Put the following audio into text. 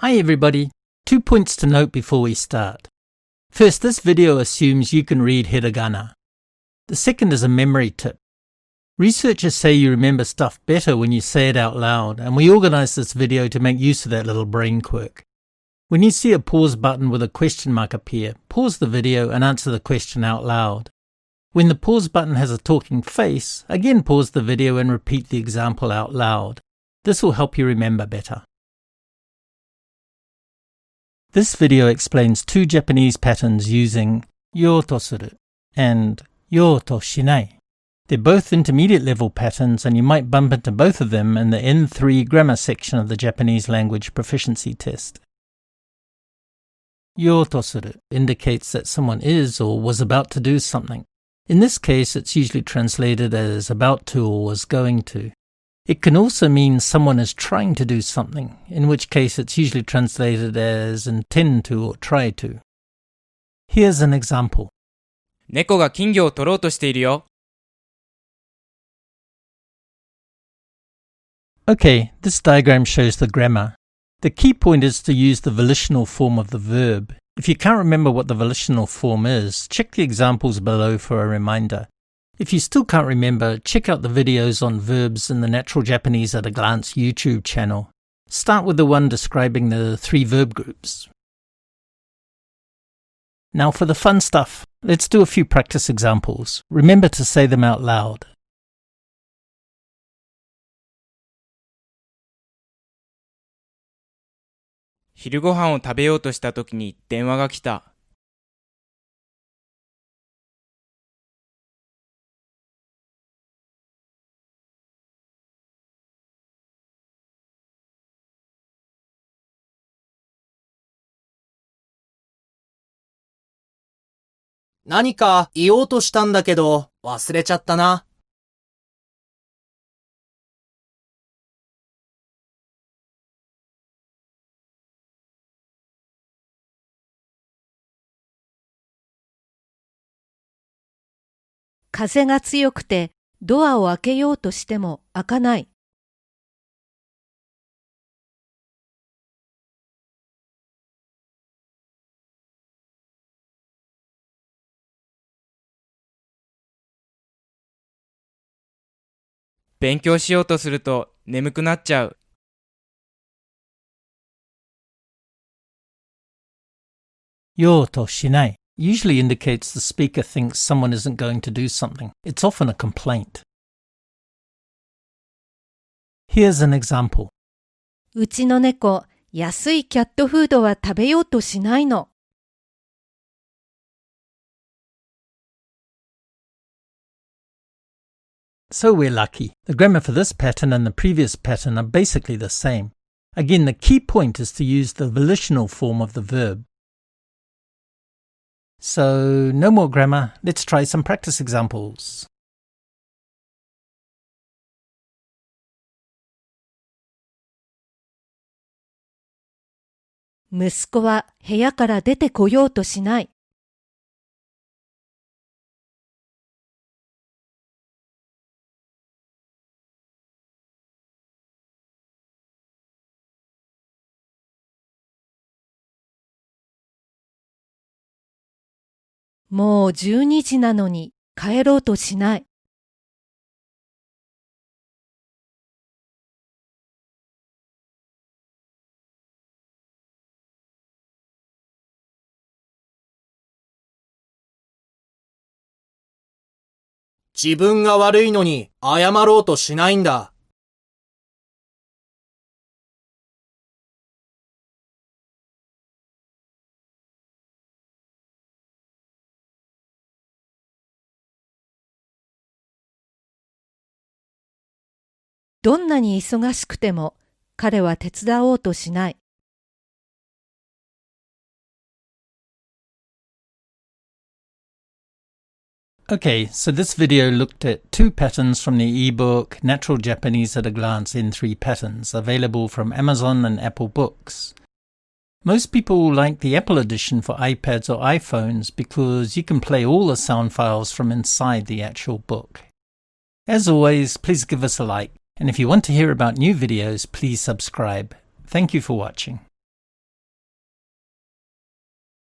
Hi everybody! 2 points to note before we start. First, this video assumes you can read hiragana. The second is a memory tip. Researchers say you remember stuff better when you say it out loud, and we organized this video to make use of that little brain quirk. When you see a pause button with a question mark appear, pause the video and answer the question out loud. When the pause button has a talking face, again pause the video and repeat the example out loud. This will help you remember better. This video explains 2 Japanese patterns using ようとする and ようとしない. They're both intermediate level patterns, and you might bump into both of them in the N3 grammar section of the Japanese language proficiency test. ようとする indicates that someone is or was about to do something. In this case, it's usually translated as about to or was going to. It can also mean someone is trying to do something, in which case it's usually translated as intend to or try to. Here's an example. 猫が金魚を取ろうとしているよ。Okay, this diagram shows the grammar. The key point is to use the volitional form of the verb. If you can't remember what the volitional form is, check the examples below for a reminder. If you still can't remember, check out the videos on verbs in the Natural Japanese at a Glance YouTube channel. Start with the one describing the 3 verb groups. Now for the fun stuff. Let's do a few practice examples. Remember to say them out loud. 昼ご飯を食べようとしたときに電話が来た。何か言おうとしたんだけど忘れちゃったな。風が強くてドアを開けようとしても開かない。勉強しようとすると眠くなっちゃう。ようとしない usually indicates the speaker thinks someone isn't going to do something. It's often a complaint. Here's an example. うちの猫、安いキャットフードは食べようとしないの。So we're lucky. The grammar for this pattern and the previous pattern are basically the same. Again, the key point is to use the volitional form of the verb. So, no more grammar. Let's try some practice examples. 息子は部屋から出てこようとしない。もう12時なのに帰ろうとしない。自分が悪いのに謝ろうとしないんだ。どんなに忙しくても彼は手伝おうとしない。Okay, so this video looked at 2 patterns from the ebook Natural Japanese at a Glance N3 Patterns, available from Amazon and Apple Books. Most people like the Apple edition for iPads or iPhones because you can play all the sound files from inside the actual book. As always, please give us a like. And if you want to hear about new videos, please subscribe. Thank you for watching.